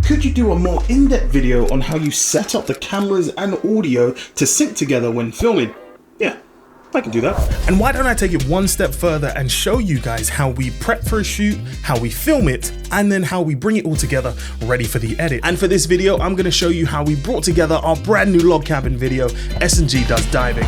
Could you do a more in-depth video on how you set up the cameras and audio to sync together when filming? Yeah, I can do that. And why don't I take it one step further and show you guys how we prep for a shoot, how we film it, and then how we bring it all together ready for the edit. And for this video, I'm gonna show you how we brought together our brand new log cabin video, SNG Does Diving.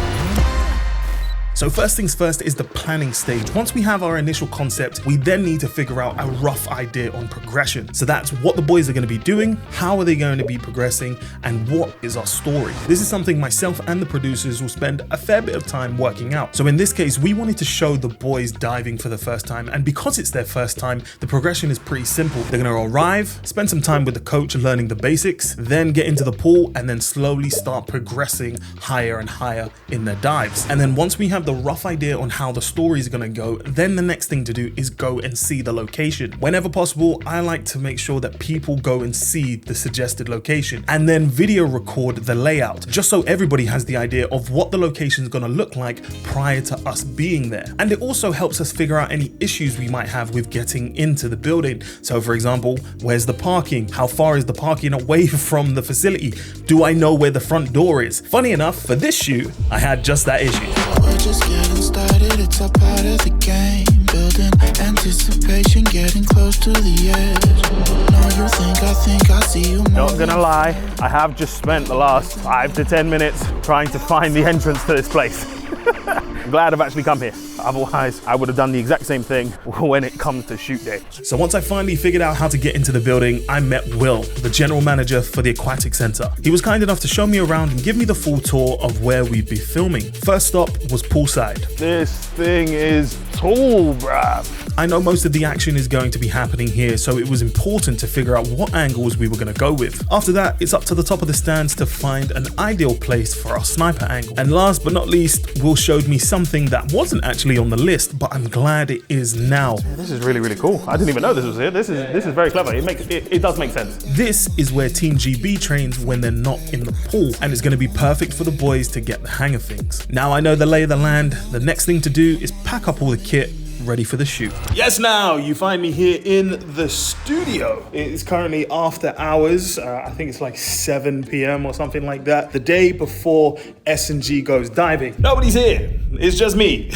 So first things first is the planning stage. Once we have our initial concept, we then need to figure out a rough idea on progression. So that's what the boys are going to be doing, how are they going to be progressing, and what is our story. This is something myself and the producers will spend a fair bit of time working out. So in this case, we wanted to show the boys diving for the first time, and because it's their first time, the progression is pretty simple. They're going to arrive, spend some time with the coach learning the basics, then get into the pool, and then slowly start progressing higher and higher in their dives. And then once we have the rough idea on how the story is going to go, then the next thing to do is go and see the location. Whenever possible, I like to make sure that people go and see the suggested location and then video record the layout, just so everybody has the idea of what the location is going to look like prior to us being there. And it also helps us figure out any issues we might have with getting into the building. So for example, where's the parking? How far is the parking away from the facility? Do I know where the front door is? Funny enough, for this shoot, I had just that issue. We're just getting started, it's a part of the game. Building anticipation, getting close to the edge. No, you think I see you moving. Not gonna lie, I have just spent the last 5 to 10 minutes trying to find the entrance to this place. I'm glad I've actually come here. Otherwise, I would have done the exact same thing when it comes to shoot day. So once I finally figured out how to get into the building, I met Will, the general manager for the aquatic center. He was kind enough to show me around and give me the full tour of where we'd be filming. First stop was poolside. This thing is tall, bruv. I know most of the action is going to be happening here, so it was important to figure out what angles we were going to go with. After that, it's up to the top of the stands to find an ideal place for our sniper angle. And last but not least, Will showed me something that wasn't actually on the list, but I'm glad it is now. Yeah, this is really, really cool. I didn't even know this was here. This is very clever. It does make sense. This is where Team GB trains when they're not in the pool, and it's going to be perfect for the boys to get the hang of things. Now I know the lay of the land. The next thing to do is pack up all the kit, ready for the shoot. Yes, now you find me here in the studio. It is currently after hours. I think it's like 7 p.m. or something like that. The day before SNG goes diving. Nobody's here. It's just me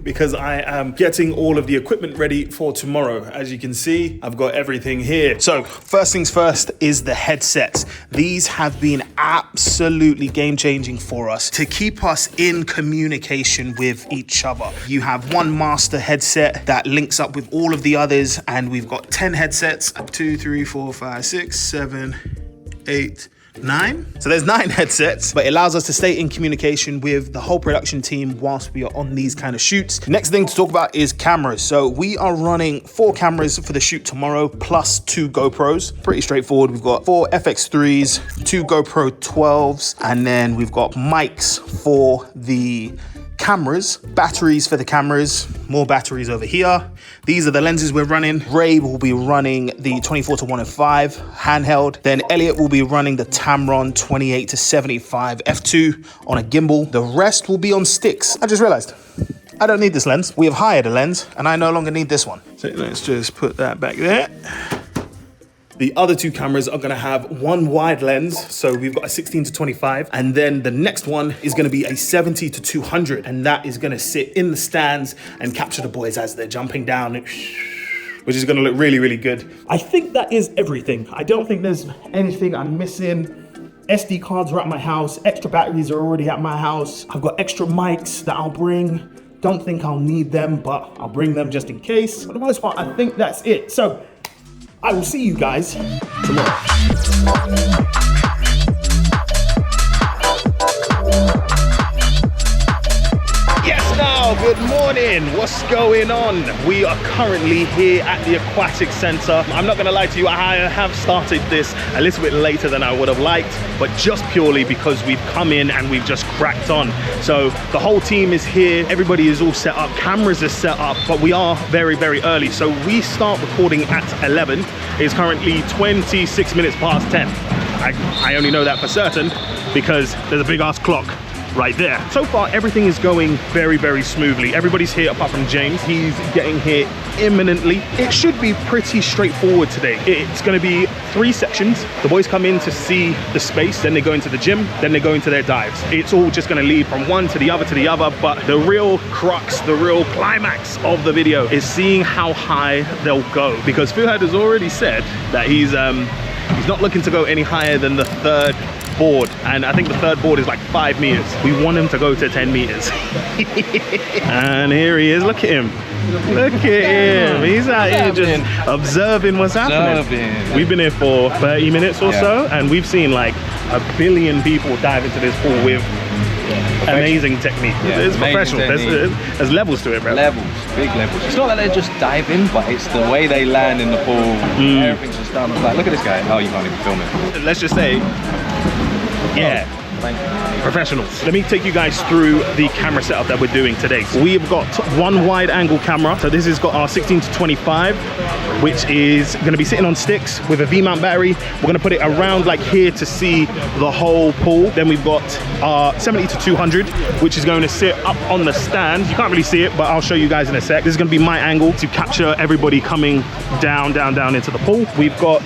because I am getting all of the equipment ready for tomorrow. As you can see, I've got everything here. So first things first is the headsets. These have been absolutely game-changing for us to keep us in communication with each other. You have one master headset that links up with all of the others, and we've got 10 headsets. 2, 3, 4, 5, 6, 7, 8, 9. So there's 9 headsets, but it allows us to stay in communication with the whole production team whilst we are on these kind of shoots. Next thing to talk about is cameras. So we are running 4 cameras for the shoot tomorrow, plus 2 GoPros. Pretty straightforward. We've got 4 FX3s, 2 GoPro 12s, and then we've got mics for the cameras, batteries for the cameras, more batteries over here. These are the lenses we're running. Ray will be running the 24-105 handheld. Then Elliot will be running the Tamron 28-75 f2 on a gimbal. The rest will be on sticks. I just realized I don't need this lens. We have hired a lens and I no longer need this one. So let's just put that back there. The other 2 cameras are gonna have one wide lens. So we've got a 16-25, and then the next one is gonna be a 70-200, and that is gonna sit in the stands and capture the boys as they're jumping down, which is gonna look really, really good. I think that is everything. I don't think there's anything I'm missing. SD cards are at my house. Extra batteries are already at my house. I've got extra mics that I'll bring. Don't think I'll need them, but I'll bring them just in case. For the most part, I think that's it. So I will see you guys tomorrow. Yes, now, good morning. What's going on? We are currently here at the Aquatic Center. I'm not gonna lie to you, I have started this a little bit later than I would have liked, but just purely because we've come in and we've just cracked on. So the whole team is here, everybody is all set up, cameras are set up, but we are very, very early. So we start recording at 11. It's currently 26 minutes past 10. I only know that for certain because there's a big ass clock right there. So far, everything is going very, very smoothly. Everybody's here apart from James. He's getting here imminently. It should be pretty straightforward today. It's going to be 3 sections. The boys come in to see the space, then they go into the gym, then they go into their dives. It's all just going to lead from one to the other, but the real crux, the real climax of the video is seeing how high they'll go, because Fuhad has already said that he's not looking to go any higher than the 3rd board, and I think the 3rd board is like 5 meters. We want him to go to 10 meters. And here he is. Look at him. Look at him. He's out here just observing what's happening. We've been here for 30 minutes or so, and we've seen like 1 billion people dive into this pool with amazing technique. It's professional. There's levels to it, bro. Levels, big levels. It's not that they're just diving, but it's the way they land in the pool. Everything's just done. Like, look at this guy. Oh, you can't even film it. Let's just say, yeah. Professionals. Let me take you guys through the camera setup that we're doing today. So we've got one wide angle camera. So this has got our 16-25, which is going to be sitting on sticks with a V-mount battery. We're going to put it around like here to see the whole pool. Then we've got our 70-200, which is going to sit up on the stand. You can't really see it, but I'll show you guys in a sec. This is going to be my angle to capture everybody coming down into the pool. We've got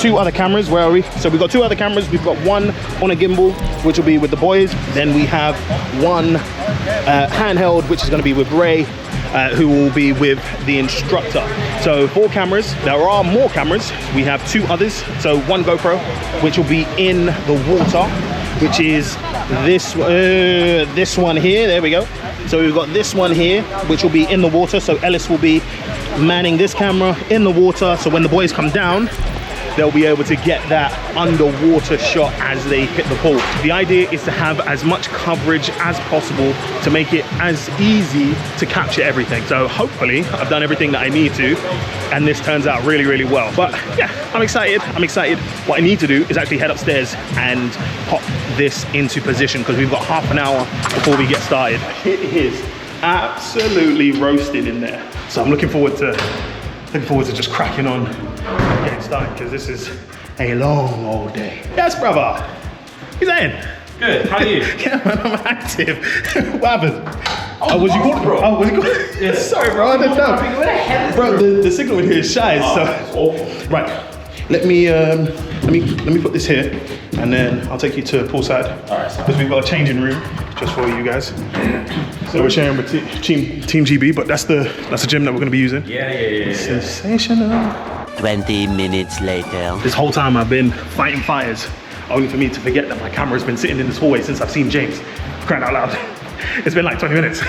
2 other cameras. Where are we? So we've got 2 other cameras. We've got one on a gimbal, which will be with the boys. Then we have one handheld, which is going to be with Ray, who will be with the instructor. So 4 cameras. There are more cameras. We have 2 others. So one GoPro, which will be in the water, which is this one here. There we go. So we've got this one here, which will be in the water. So Ellis will be manning this camera in the water. So when the boys come down, they'll be able to get that underwater shot as they hit the pool. The idea is to have as much coverage as possible to make it as easy to capture everything. So hopefully I've done everything that I need to, and this turns out really, really well. But yeah, I'm excited. What I need to do is actually head upstairs and pop this into position, because we've got half an hour before we get started. It is absolutely roasted in there. So I'm looking forward to just cracking on, getting started, because this is a long old day. Yes, brother. He's in. Good. How are you? Yeah, man, I'm active. What happened? Oh, was you called, bro? Oh, was you called? Yes. Sorry, bro. I didn't know. Bro, the signal in here is shy. So that's awful. Right. Let me put this here, and then I'll take you to poolside. All right. Because we've got a changing room just for you guys. So we're sharing with Team GB, but that's the gym that we're going to be using. Yeah. Sensational. 20 minutes later. This whole time I've been fighting fires, only for me to forget that my camera's been sitting in this hallway since I've seen James. Crying out loud. It's been like 20 minutes.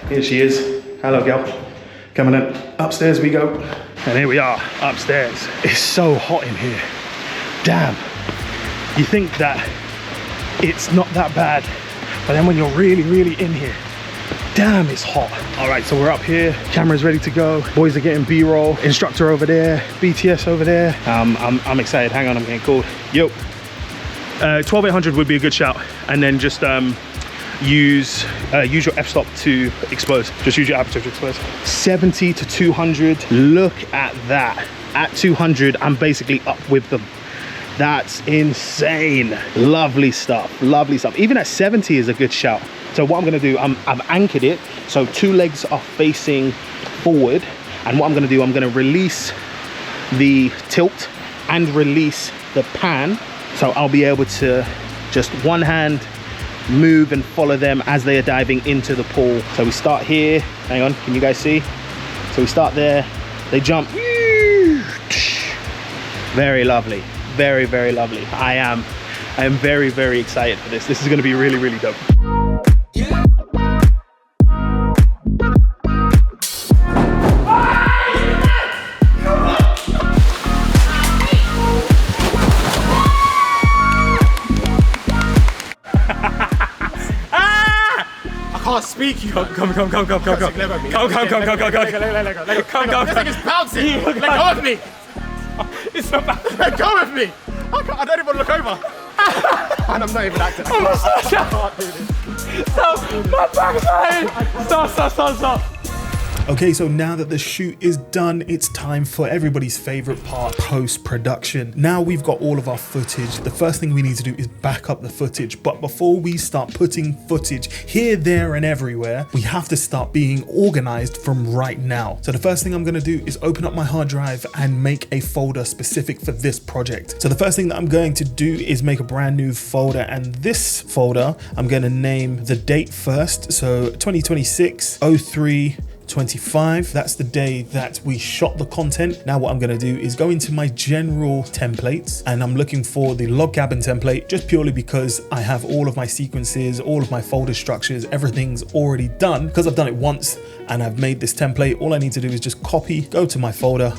Here she is. Hello, girl. Coming in. Upstairs we go. And here we are, upstairs. It's so hot in here. Damn. You think that it's not that bad, but then when you're really, really in here, damn, it's hot. All right, so we're up here. Camera's ready to go. Boys are getting B-roll. Instructor over there. BTS over there. I'm excited. Hang on, I'm getting called. Yo. 12800 would be a good shout. And then just use your f-stop to expose. Just use your aperture to expose. 70-200. Look at that. At 200, I'm basically up with them. That's insane. Lovely stuff. Even at 70 is a good shout. So what I'm gonna do, I've anchored it, so 2 legs are facing forward. And what I'm gonna do, I'm gonna release the tilt and release the pan. So I'll be able to just one hand move and follow them as they are diving into the pool. So we start here. Hang on, can you guys see? So we start there, they jump. Very lovely. Very, very lovely. I am very, very excited for this. This is gonna be really, really dope. I can't speak. You come. Come. Come. This thing is bouncing. Let go of me. It's not bouncing. Let go of me. I don't even want to look over. And I'm not even acting. I can't do this. Stop. My back's hurting. Stop. Okay, so now that the shoot is done, it's time for everybody's favorite part, post-production. Now we've got all of our footage. The first thing we need to do is back up the footage. But before we start putting footage here, there, and everywhere, we have to start being organized from right now. So the first thing I'm gonna do is open up my hard drive and make a folder specific for this project. So the first thing that I'm going to do is make a brand new folder, and this folder I'm going to name the date first. So 2026-03-25, that's the day that we shot the content. Now what I'm going to do is go into my general templates, and I'm looking for the log cabin template, just purely because I have all of my sequences, all of my folder structures, everything's already done because I've done it once and I've made this template. All I need to do is just copy, go to my folder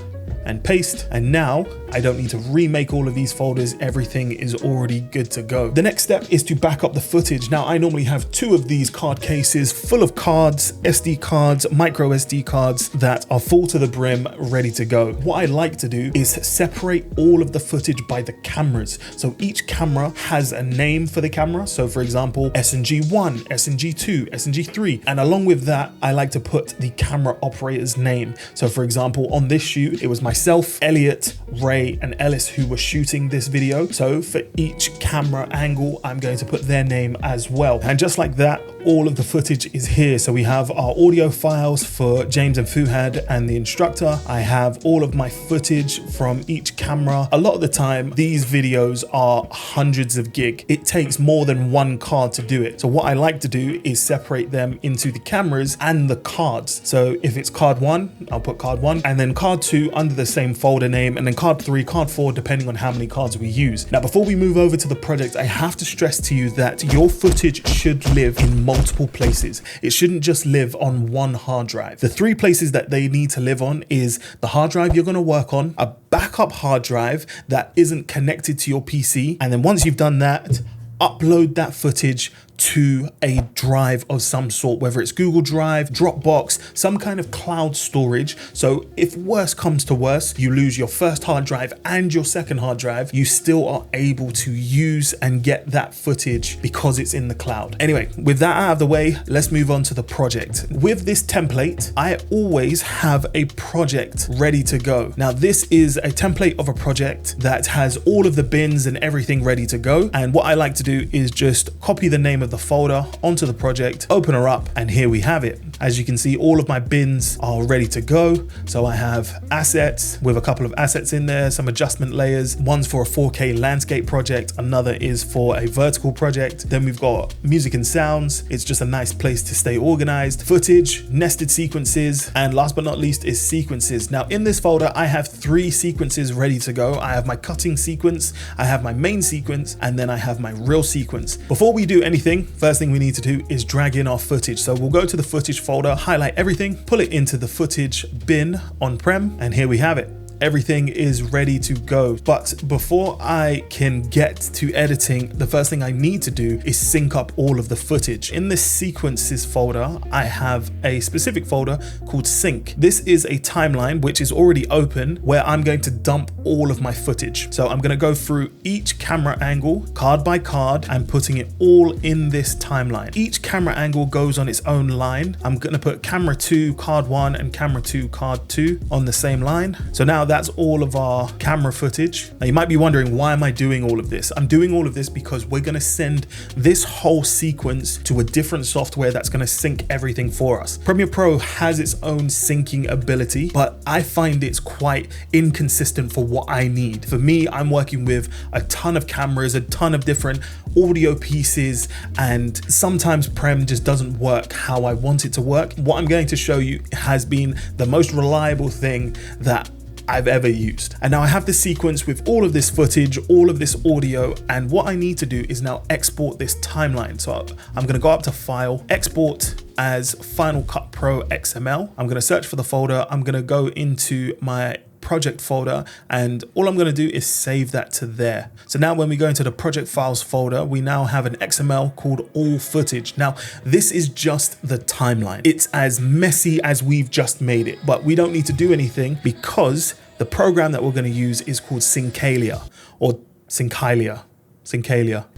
and paste, and now I don't need to remake all of these folders. Everything is already good to go. The next step is to back up the footage. Now I normally have 2 of these card cases full of cards, SD cards, micro SD cards that are full to the brim, ready to go. What I like to do is separate all of the footage by the cameras. So each camera has a name for the camera. So for example, SNG1, SNG2, SNG3, and along with that, I like to put the camera operator's name. So for example, on this shoot, it was myself, Elliot, Ray, and Ellis who were shooting this video. So for each camera angle, I'm going to put their name as well. And just like that, all of the footage is here. So we have our audio files for James and Fuhad and the instructor. I have all of my footage from each camera. A lot of the time, these videos are hundreds of gig. It takes more than one card to do it. So what I like to do is separate them into the cameras and the cards. So if it's card 1, I'll put card 1, and then card 2 under the same folder name, and then card 3, card 4, depending on how many cards we use. Now, before we move over to the project, I have to stress to you that your footage should live in multiple places. It shouldn't just live on one hard drive. The 3 places that they need to live on is the hard drive you're going to work on, a backup hard drive that isn't connected to your PC, and then once you've done that, upload that footage to a drive of some sort, whether it's Google Drive, Dropbox, some kind of cloud storage. So if worse comes to worse, you lose your first hard drive and your second hard drive, you still are able to use and get that footage because it's in the cloud. Anyway, with that out of the way, let's move on to the project. With this template, I always have a project ready to go. Now, this is a template of a project that has all of the bins and everything ready to go. And what I like to do is just copy the name of the folder onto the project, open her up, and here we have it. As you can see, all of my bins are ready to go. So I have assets with a couple of assets in there, some adjustment layers. One's for a 4K landscape project, another is for a vertical project. Then we've got music and sounds. It's just a nice place to stay organized. Footage, nested sequences, and last but not least is sequences. Now in this folder, I have 3 sequences ready to go. I have my cutting sequence, I have my main sequence, and then I have my reel sequence. Before we do anything, first thing we need to do is drag in our footage. So we'll go to the footage folder, highlight everything, pull it into the footage bin on-prem, and here we have it. Everything is ready to go. But before I can get to editing, the first thing I need to do is sync up all of the footage. In this sequences folder, I have a specific folder called sync. This is a timeline which is already open where I'm going to dump all of my footage. So I'm going to go through each camera angle, card by card, and putting it all in this timeline. Each camera angle goes on its own line. I'm going to put camera 2, card 1, and camera 2, card 2 on the same line. So now that's all of our camera footage. Now you might be wondering, why am I doing all of this? I'm doing all of this because we're going to send this whole sequence to a different software that's going to sync everything for us. Premiere Pro has its own syncing ability, but I find it's quite inconsistent for what I need. For me, I'm working with a ton of cameras, a ton of different audio pieces, and sometimes Prem just doesn't work how I want it to work. What I'm going to show you has been the most reliable thing that I've ever used. And now I have the sequence with all of this footage, all of this audio, and what I need to do is now export this timeline. So I'm going to go up to File, Export as Final Cut Pro XML. I'm going to search for the folder. I'm going to go into my project folder, and all I'm going to do is save that to there. So now when we go into the project files folder, we now have an XML called all footage. Now this is just the timeline. It's as messy as we've just made it, but we don't need to do anything because the program that we're going to use is called Syncalia or Syncalia.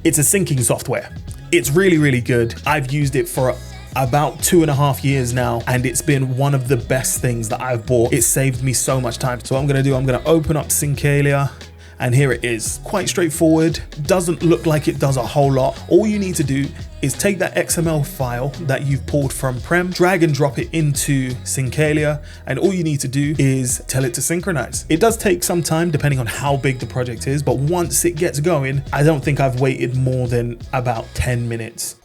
It's a syncing software. It's really, really good. I've used it for about 2.5 years now, and it's been one of the best things that I've bought. It saved me so much time. So what I'm gonna do, I'm gonna open up ShxtsNGigs, and here it is. Quite straightforward, doesn't look like it does a whole lot. All you need to do is take that XML file that you've pulled from Prem, drag and drop it into ShxtsNGigs, and all you need to do is tell it to synchronize. It does take some time depending on how big the project is, but once it gets going, I don't think I've waited more than about 10 minutes.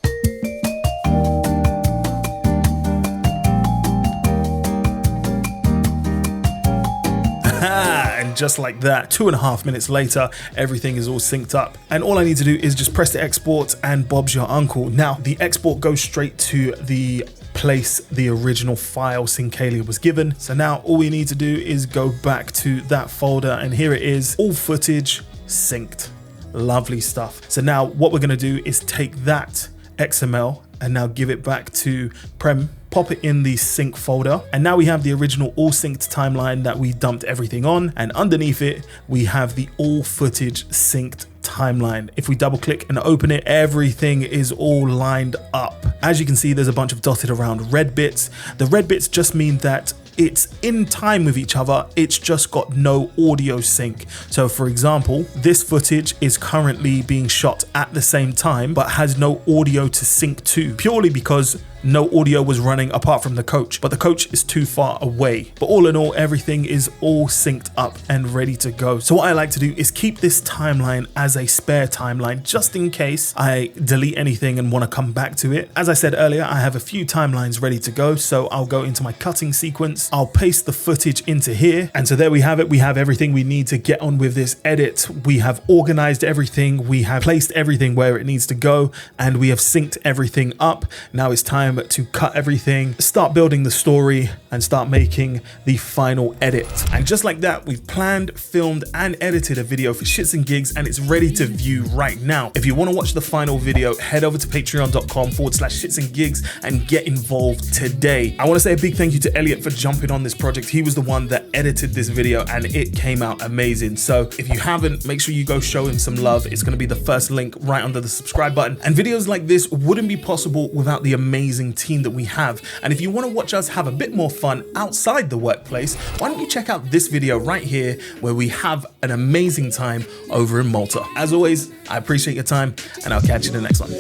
And just like that, 2.5 minutes later, everything is all synced up. And all I need to do is just press the export and Bob's your uncle. Now, the export goes straight to the place the original file ShxtsNGigs was given. So now all we need to do is go back to that folder, and here it is, all footage synced. Lovely stuff. So now what we're gonna do is take that XML and now give it back to Prem, pop it in the sync folder, and now we have the original all synced timeline that we dumped everything on, and underneath it we have the all footage synced timeline. If we double click and open it, everything is all lined up. As you can see, there's a bunch of dotted around red bits. The red bits just mean that it's in time with each other, it's just got no audio sync. So for example, this footage is currently being shot at the same time but has no audio to sync to, purely because no audio was running apart from the coach, but the coach is too far away. But all in all, everything is all synced up and ready to go. So what I like to do is keep this timeline as a spare timeline, just in case I delete anything and want to come back to it. As I said earlier, I have a few timelines ready to go, so I'll go into my cutting sequence, I'll paste the footage into here, and so there we have it. We have everything we need to get on with this edit. We have organized everything, we have placed everything where it needs to go, and we have synced everything up. Now it's time to cut everything, start building the story, and start making the final edit. And just like that, we've planned, filmed, and edited a video for ShxtsNGigs, and it's ready to view right now. If you want to watch the final video, head over to patreon.com/ShxtsNGigs and get involved today. I want to say a big thank you to Elliot for jumping on this project. He was the one that edited this video, and it came out amazing. So if you haven't, make sure you go show him some love. It's going to be the first link right under the subscribe button. And videos like this wouldn't be possible without the amazing team that we have. And if you want to watch us have a bit more fun outside the workplace, why don't you check out this video right here where we have an amazing time over in Malta. As always, I appreciate your time, and I'll catch you in the next one.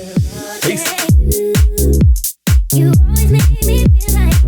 Peace. You always make me feel like